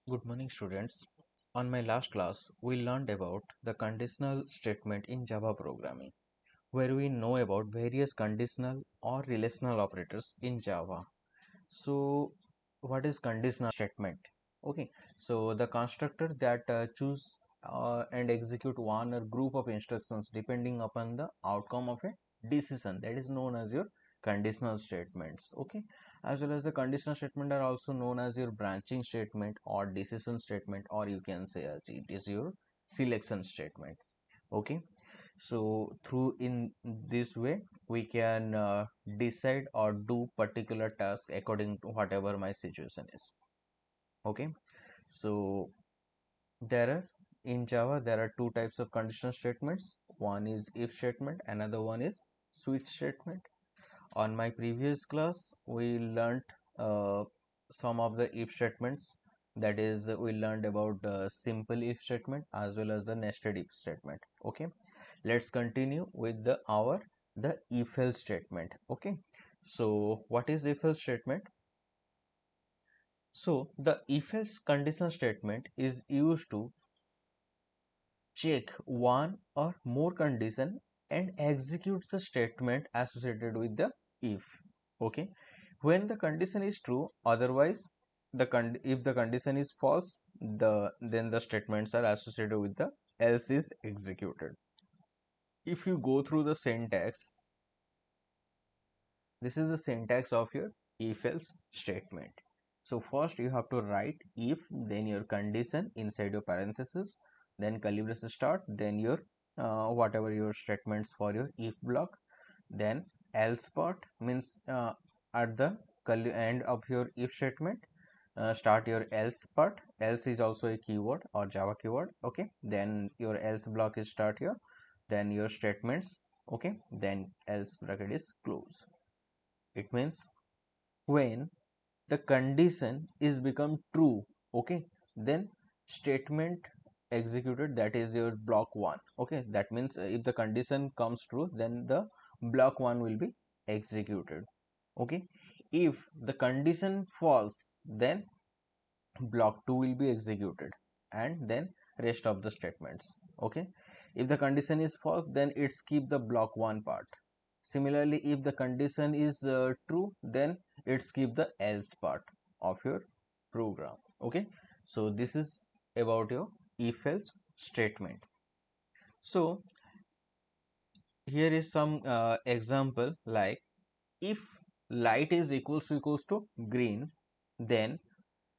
Good morning, students. On my last class, we learned about the conditional statement in Java programming, where we know about various conditional or relational operators in Java. So, what is conditional statement? Okay, so the constructor that choose and execute one or group of instructions depending upon the outcome of a decision, that is known as your conditional statements. Okay, as well as the conditional statement are also known as your branching statement or decision statement, or you can say as it is your selection statement. Okay, so through in this way we can decide or do particular task according to whatever my situation is. Okay, so there are in Java there are two types of conditional statements. One is if statement, another one is switch statement. On my previous class we learned uh, some of the if statements, that is we learned about the simple if statement as well as the nested if statement. Okay, let's continue with the if else statement. Okay, so what is if else statement? So the if else conditional statement is used to check one or more condition and executes the statement associated with the if. Okay, when the condition is true, otherwise if the condition is false, then the statements are associated with the else is executed. If you go through the syntax, this is the syntax of your if else statement. So first you have to write if, then your condition inside your parenthesis, then curly braces start, then your whatever your statements for your if block, then else part means at the end of your if statement, start your else part. Else is also a keyword or Java keyword. Okay, then your else block is start here, then your statements. Okay, then else bracket is close. It means when the condition is become true, okay, then statement executed, that is your block 1. Okay, that means if the condition comes true, then the block 1 will be executed. Okay, if the condition false, then block 2 will be executed, and then rest of the statements. Okay, if the condition is false, then it skip the block 1 part. Similarly, if the condition is true, then it skip the else part of your program. Okay, so this is about your if else statement. So here is some example, like if light is equals to green, then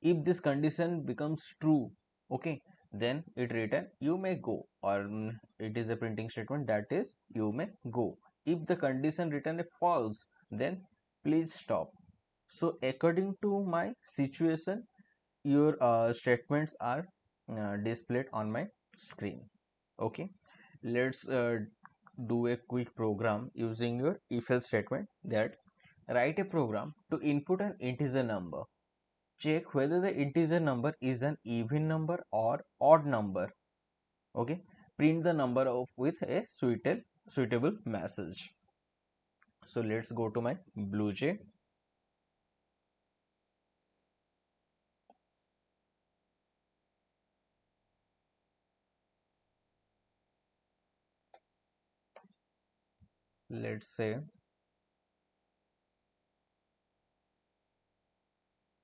if this condition becomes true, okay, then it written you may go, or it is a printing statement, that is you may go. If the condition written a false, then please stop. So according to my situation, your statements are displayed on my screen. Okay, let's do a quick program using your if else statement. That write a program to input an integer number. Check whether the integer number is an even number or odd number. Okay, print the number of with a suitable message. So let's go to my BlueJ. Let's say,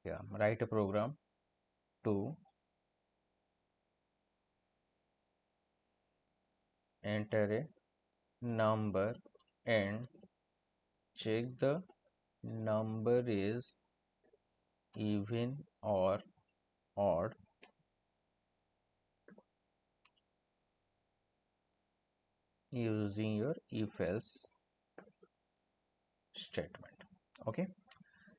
yeah, write a program to enter a number and check the number is even or odd using your if else statement. Okay,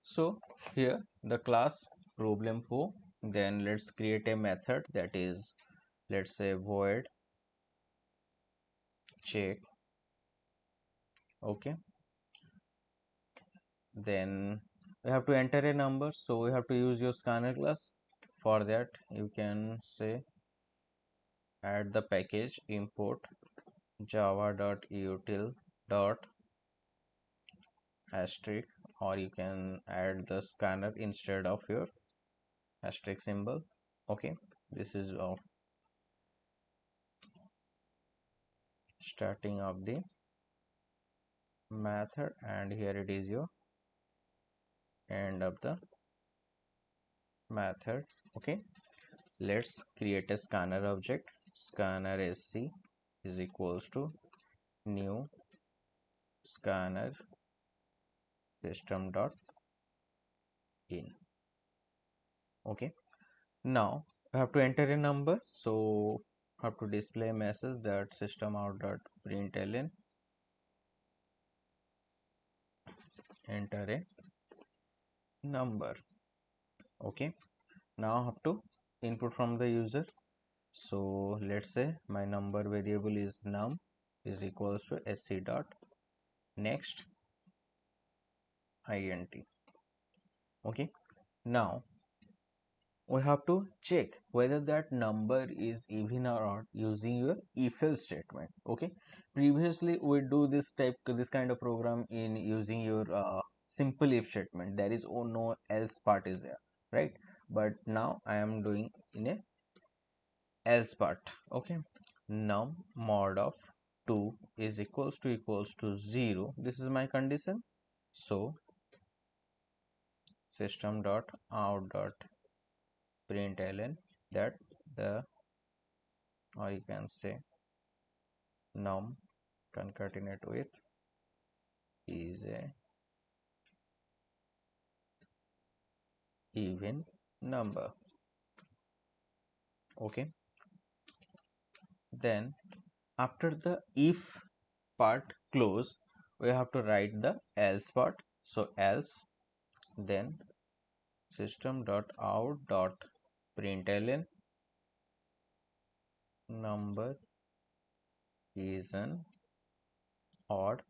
so here the class problem4, then let's create a method, that is, let's say void check. Okay, then we have to enter a number, so we have to use your scanner class. For that you can say add the package import java.util dot asterisk, or you can add the scanner instead of your asterisk symbol. Okay, this is starting of the method, and here it is your end of the method. Okay, let's create a scanner object. Scanner sc is equals to new scanner system dot in. Okay, now I have to enter a number, so I have to display a message that system out dot println enter a number. Okay, now I have to input from the user. So let's say my number variable is num is equals to sc dot next int. Okay, now we have to check whether that number is even or odd using your if else statement. Okay, previously we do this kind of program in using your simple if statement. There is no else part is there, right? But now I am doing in a else part. Okay, num mod of 2 is equals to 0. This is my condition. So system dot out dot println that the, or you can say num concatenate with is a even number. Okay, then after the if part close, we have to write the else part. So else, then system dot out dot println number is an odd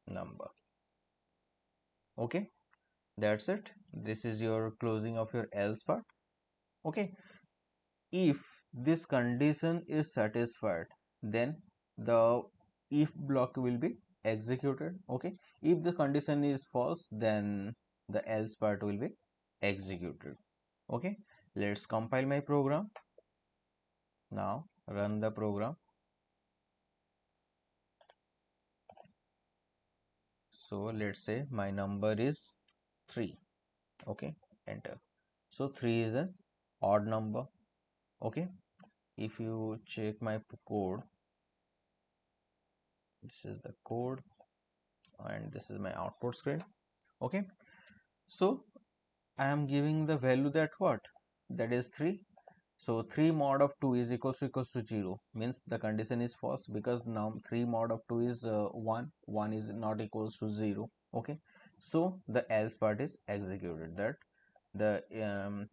number. Okay, that's it. This is your closing of your else part. Okay, if this condition is satisfied, then the if block will be executed. Okay, if the condition is false, then the else part will be executed. Okay, let's compile my program. Now run the program. So let's say my number is 3. Okay, enter. So 3 is an odd number. Okay, if you check my code, this is the code and this is my output screen. Okay, so I am giving the value that what, that is 3. So 3 mod of 2 is equals to 0, means the condition is false, because now 3 mod of 2 is 1, 1 is not equals to 0. Okay, so the else part is executed, that the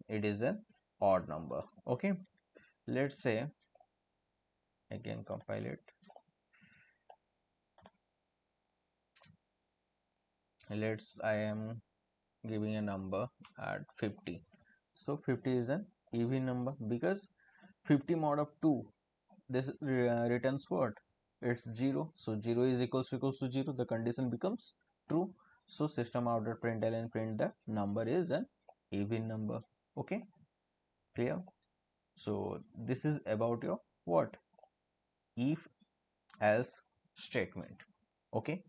it is an odd number. Okay, let's say again compile it. Let's, I am giving a number at 50. So 50 is an even number, because 50 mod of 2, this returns what, it's 0. So 0 is equals to 0, the condition becomes true. So system out dot println and print the number is an even number. Okay, clear? So this is about your what, if else statement. Okay,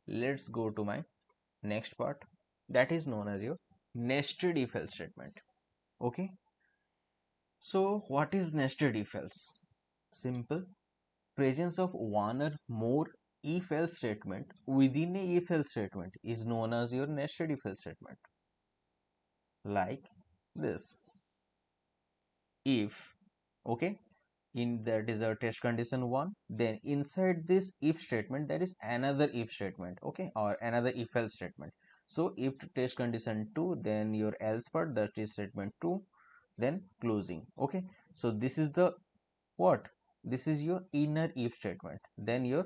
let's go to my next part, that is known as your nested if else statement. Okay, so what is nested if else? Simple, presence of one or more if else statement within a if else statement is known as your nested if else statement. Like this, if, okay, in that is a test condition 1, then inside this if statement there is another if statement, okay, or another if else statement. So if test condition 2, then your else part, that is statement 2, then closing. Okay, so this is the what, this is your inner if statement, then your,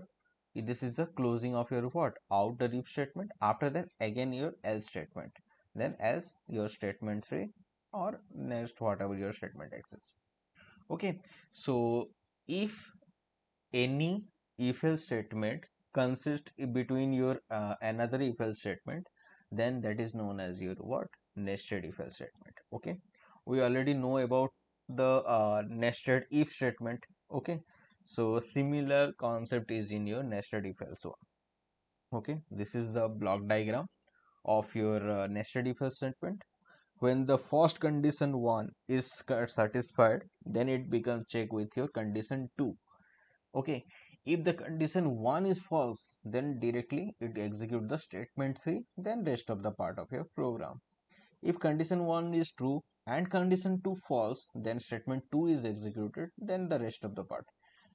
this is the closing of your what, outer if statement. After that again your else statement, then else your statement 3, or next whatever your statement exists. Okay, so if any if else statement consists between your another if else statement, then that is known as your what, nested if else statement. Okay, we already know about the nested if statement. Okay, so similar concept is in your nested if else one. Okay, this is the block diagram of your nested if else statement. When the first condition 1 is satisfied, then it becomes check with your condition 2. Okay, if the condition 1 is false, then directly it execute the statement 3, then rest of the part of your program. If condition 1 is true and condition 2 false, then statement 2 is executed, then the rest of the part.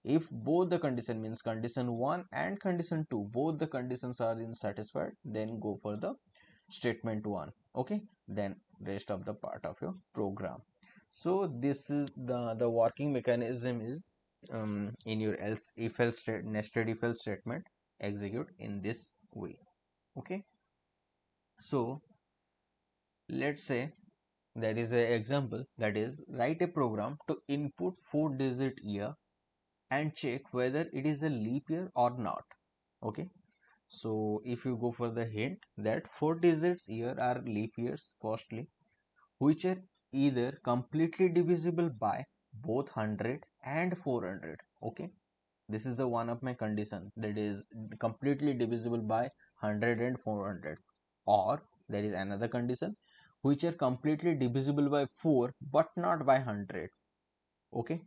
If both the condition means condition 1 and condition 2, both the conditions are in satisfied, then go for the statement 1. Okay, then rest of the part of your program. So this is the working mechanism is in your else if else nested if else statement execute in this way. Okay, so let's say there is an example, that is write a program to input 4-digit year and check whether it is a leap year or not. Okay, so if you go for the hint that 4 digits year are leap years firstly, which are either completely divisible by both 100 and 400. Okay, this is the one of my condition, that is completely divisible by 100 and 400, or there is another condition which are completely divisible by 4 but not by 100. Okay,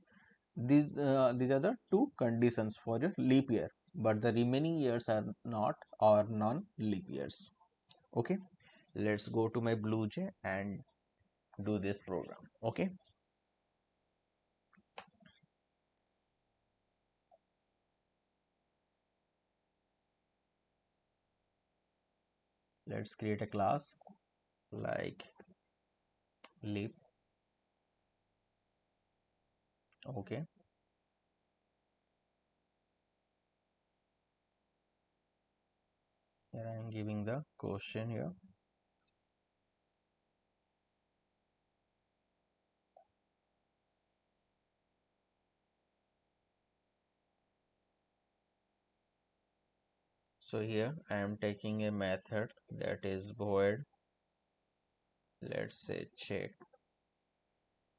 these are the two conditions for your leap year, but the remaining years are not or non leap years. Okay, let's go to my BlueJ and do this program. Okay, let's create a class like leap. Okay, here I am giving the question here. So here I am taking a method that is void, let's say check.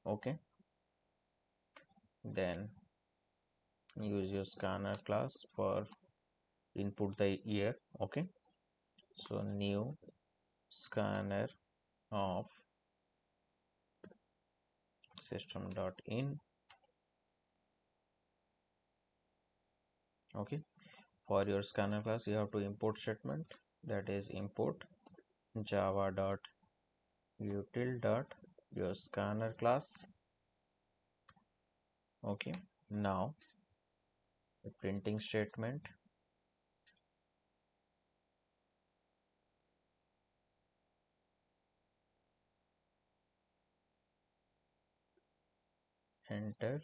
Okay, then use your scanner class for input the year. Okay, so new scanner of system.in. Okay, for your scanner class you have to import statement, that is import java.util dot your scanner class. Okay, now the printing statement, enter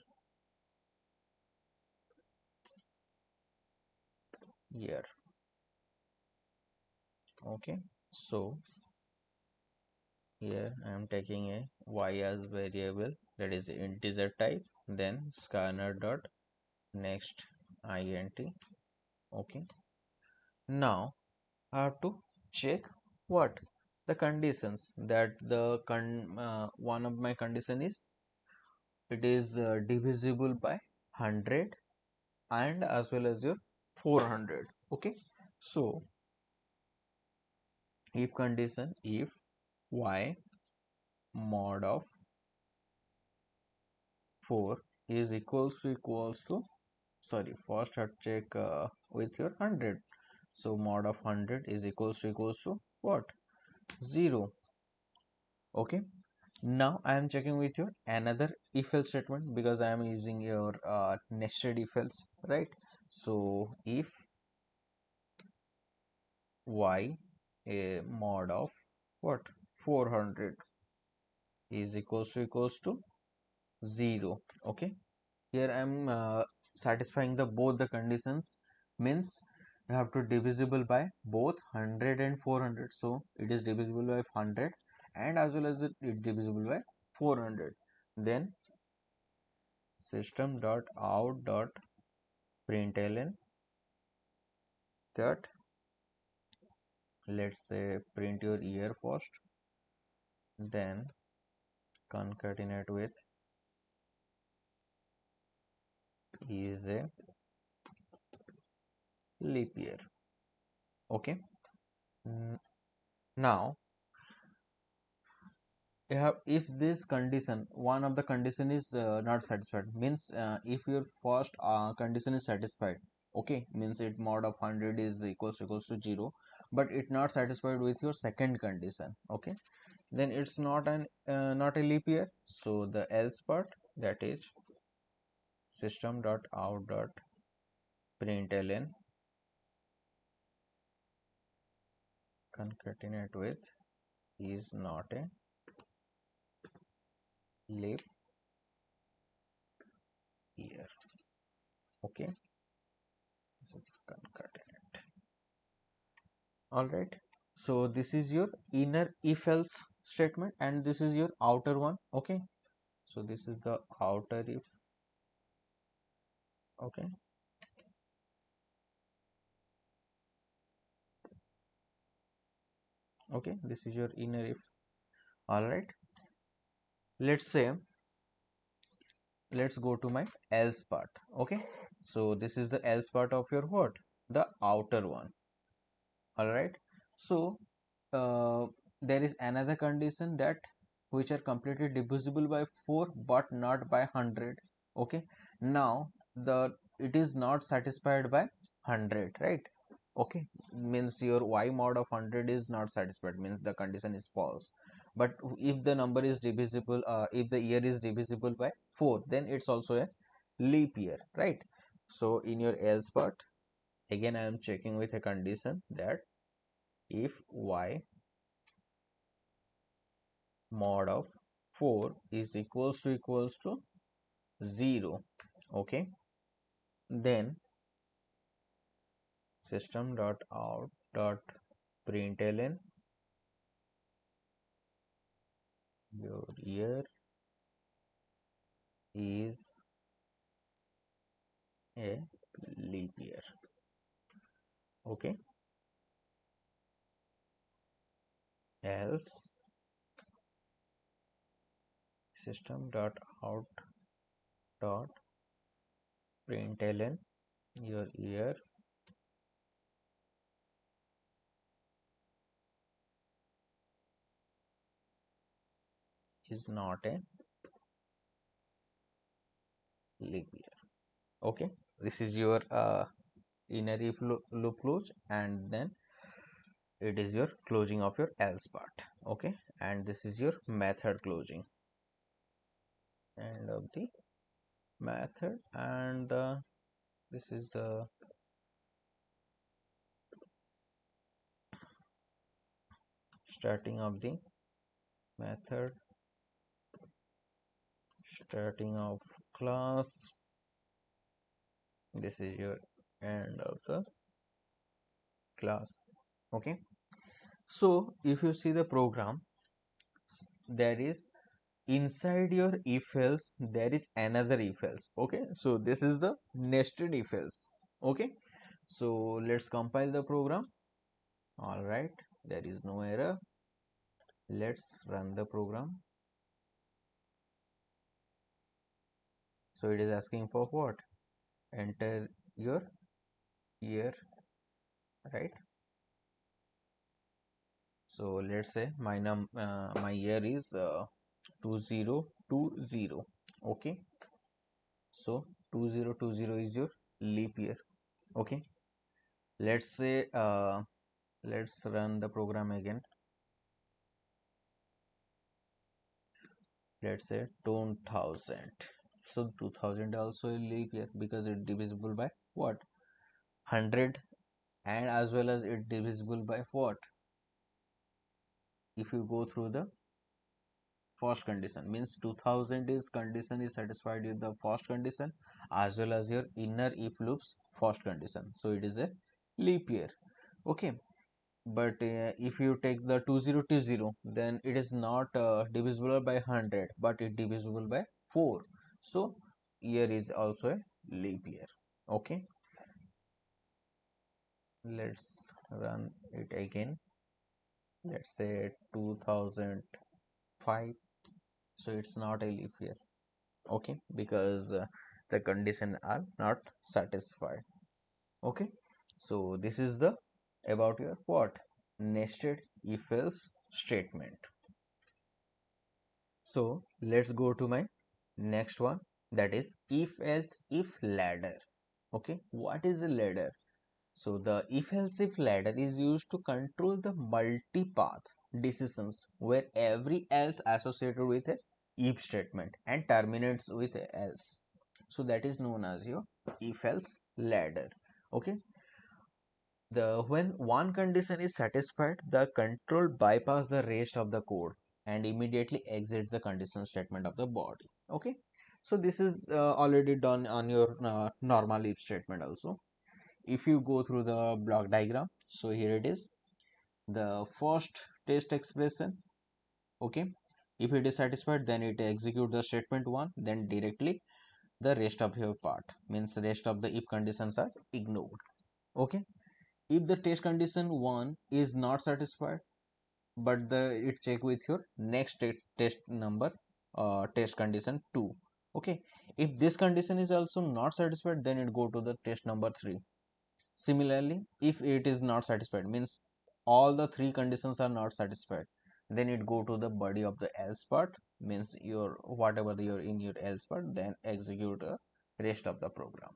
year. Okay, so here I am taking a y as variable, that is integer type, then scanner dot next int. Okay, now I have to check what the conditions, that the one of my condition is it is divisible by 100 and as well as your 400. Okay, so if condition if y mod of 4 is equals to sorry, first I check with your 100, so mod of 100 is equals to what, 0. Okay, now I am checking with your another if else statement, because I am using your nested if else, right? So if y a mod of what, 400 is equals to 0. Okay, here I am satisfying the both the conditions, means you have to divisible by both 100 and 400, so it is divisible by 100 and as well as it divisible by 400. Then system.out.println that, let's say print your year first, then concatenate with is a leap year. Okay. Mm, Now, if this condition, one of the condition is not satisfied, means if your first condition is satisfied, okay, means it mod of 100 is equals to 0, but it not satisfied with your second condition, okay, then it's not a leap year. So the else part, that is system dot out dot println concatenate with is not a leap year. Okay, this is concatenate. All right. So this is your inner if else statement, and this is your outer one. Okay. So this is the outer if. Okay. Okay. This is your inner if. All right. Let's say, let's go to my else part. Okay. So this is the else part of your what? The outer one. All right. So uh, there is another condition that which are completely divisible by 4 but not by 100. Okay, now the it is not satisfied by 100, right? Okay, means your y mod of 100 is not satisfied, means the condition is false. But if the number is divisible, if the year is divisible by 4, then it's also a leap year, right? So in your else part, again I am checking with a condition that if y mod of 4 is equals to 0, okay, then system dot out dot println your year is a leap year. Okay, else system dot out dot println your year is not a leap year. Okay, this is your inner if loop close, and then it is your closing of your else part. Okay, and this is your method closing, end of the method, and this is the starting of the method, starting of class. This is your end of the class. Okay, so if you see the program, there is inside your if else there is another if else. Okay, so this is the nested if else. Okay, so let's compile the program. All right, there is no error. Let's run the program. So it is asking for what? Enter your year, right? So let's say my year is 2020. Okay, so 2020 is your leap year. Okay, let's say let's run the program again. Let's say 2000. So 2000 also a leap year because it divisible by what? 100, and as well as it divisible by what? If you go through the first condition, means 2000 is condition is satisfied with the first condition as well as your inner if loops first condition, so it is a leap year. Okay, but if you take the 2020, then it is not divisible by 100 but it divisible by 4, so year is also a leap year. Okay, let's run it again. Let's say 2005. So so it's not a leap year. Okay, because the condition are not satisfied. Okay, so this is the about your what nested if else statement. So let's go to my next one, that is if else if ladder. Okay, what is a ladder? So the if else if ladder is used to control the multi-path decisions where every else associated with a if statement and terminates with a else. So that is known as your if else ladder. Okay, the when one condition is satisfied, the control bypass the rest of the code and immediately exits the condition statement of the body. Okay, so this is already done on your normal if statement also. If you go through the block diagram, so here it is, the first test expression. Okay, if it is satisfied, then it execute the statement one, then directly the rest of your part, means the rest of the if conditions are ignored. Okay, if the test condition 1 is not satisfied, but the it check with your next test number, test condition 2. Okay, if this condition is also not satisfied, then it go to the test number 3. Similarly, if it is not satisfied, means all the three conditions are not satisfied, then it go to the body of the else part, means your whatever your in your else part, then execute the rest of the program.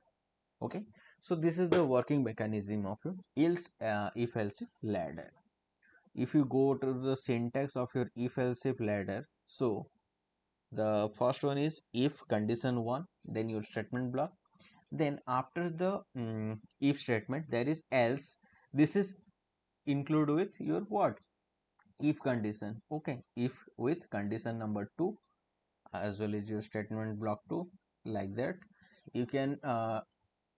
Okay, so this is the working mechanism of your else if else if ladder. If you go to the syntax of your if else if ladder, so the first one is if condition 1, then your statement block, then after the if statement there is else. This is include with your what if condition. Okay, if with condition number 2 as well as your statement block 2, like that. You can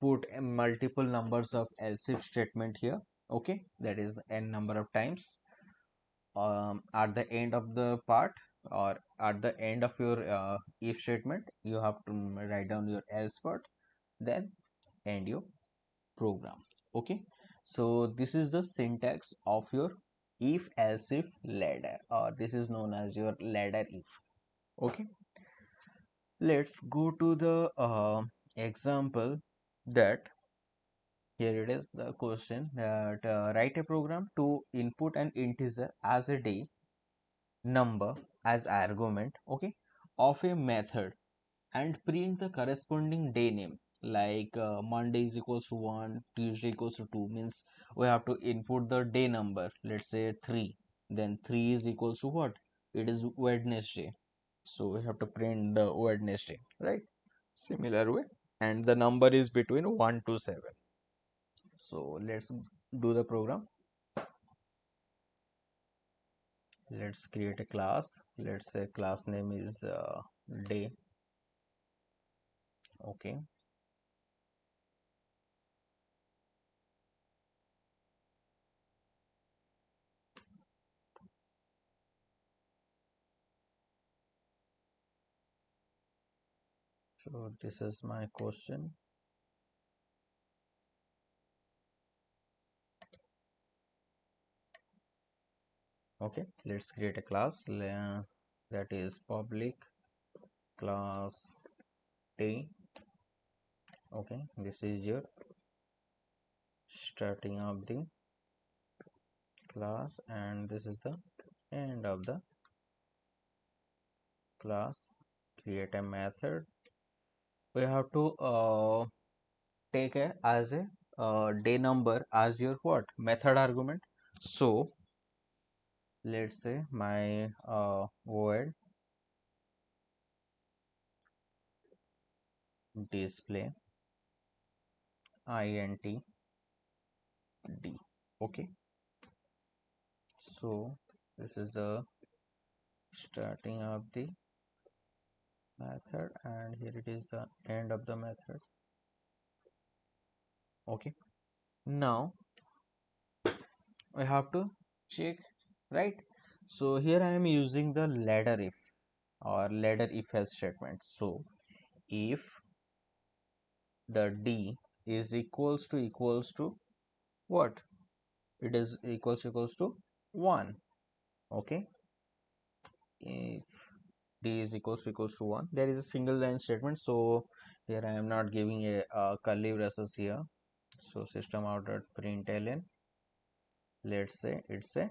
put multiple numbers of else if statement here. Okay, that is n number of times at the end of the part, or at the end of your if statement, you have to write down your else part, then end your program. Okay, so this is the syntax of your if else if ladder, or this is known as your ladder if. Okay, let's go to the example, that here it is the question, that write a program to input an integer as a day number as argument, okay, of a method, and print the corresponding day name, like Monday is equals to 1, Tuesday equals to 2, means we have to input the day number, let's say 3, then 3 is equals to what, it is Wednesday, so we have to print the Wednesday, right? Similar way, and the number is between 1 to 7. So let's do the program. Let's create a class, let's say class name is day. Okay, so this is my question. Okay, let's create a class that is public class day. Okay, this is your starting of the class, and this is the end of the class. Create a method. We have to take a as a day number as your what method argument. So let's say my void display int d. Okay, so this is the starting of the method, and here it is the end of the method. Okay, now I have to check, right? So here I am using the ladder if, or ladder if else statement. So if the d is equals to what, it is equals to 1. Okay, if d is equals to 1. There is a single line statement, so here I am not giving a curly braces here. So system out dot println, let's say it's a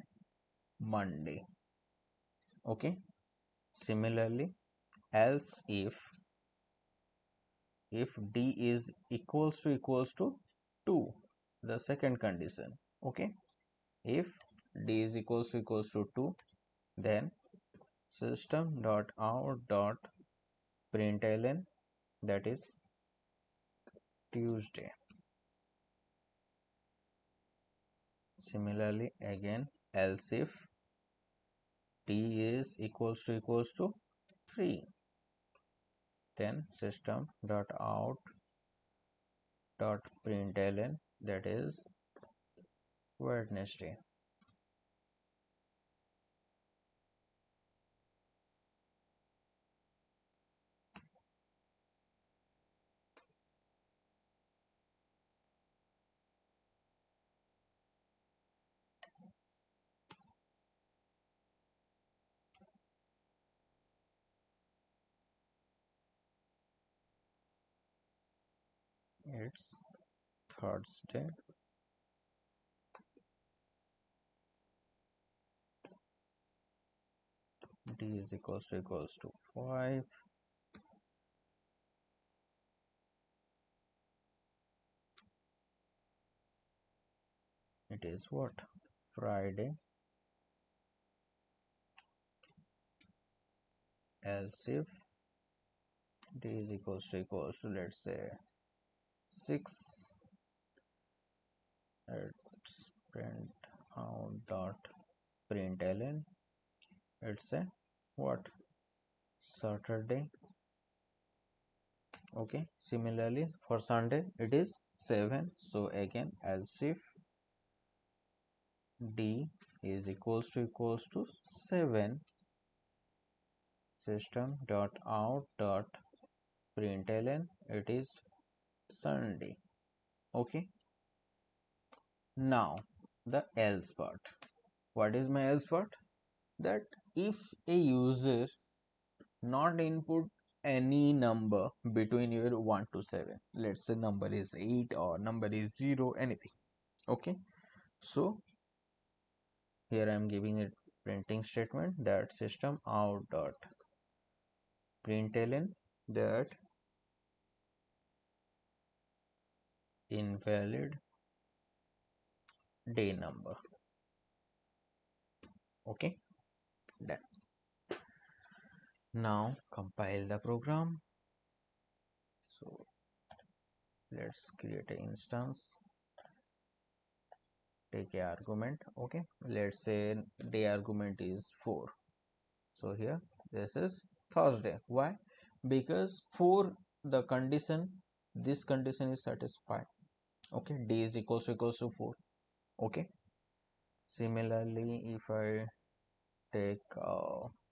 Monday. Okay. Similarly, else if d is equals to 2, the second condition. Okay. If d is equals to 2, then system dot out dot println, that is Tuesday. Similarly, again, else if d is equals to 3, then system dot out dot println, that is Wednesday. It's Thursday. D is equals to 5. It is what? Friday. Else if d is equals to let's say 6, let's print out dot println, it's a what? Saturday. Okay. Similarly, for Sunday it is 7. So again, else if d is equals to 7, system dot out dot println, it is Sunday. Okay. Now the else part. What is my else part? That if a user not input any number between your 1 to 7, let's say number is 8 or number is 0, anything. Okay. So here I am giving a printing statement that system out dot println, that invalid day number. Okay, done. Now compile the program. So let's create an instance, take a argument. Okay, let's say day argument is 4. So here this is Thursday. Why? Because for the condition, this condition is satisfied. Okay, d is equals to 4. Okay. Similarly, if I take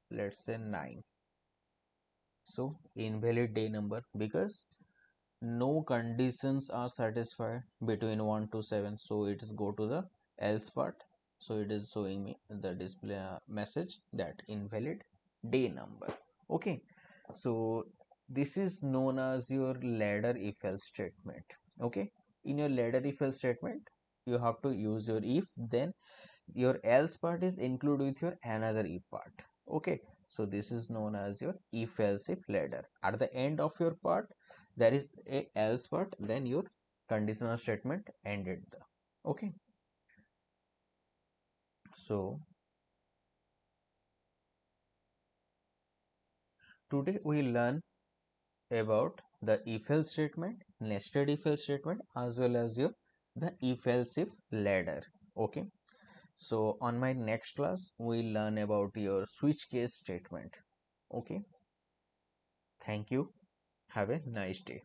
let's say 9, so invalid day number, because no conditions are satisfied between 1 to 7, so it is go to the else part. So it is showing me the display message that invalid day number. Okay, so this is known as your ladder if else statement. Okay, in your ladder if else statement you have to use your if, then your else part is included with your another if part. Okay, so this is known as your if else if ladder. At the end of your part there is a else part, then your conditional statement ended the. Okay, so today we learn about the if else statement, nested if else statement, as well as your the if else if ladder. Okay, so on my next class we'll learn about your switch case statement. Okay, thank you, have a nice day.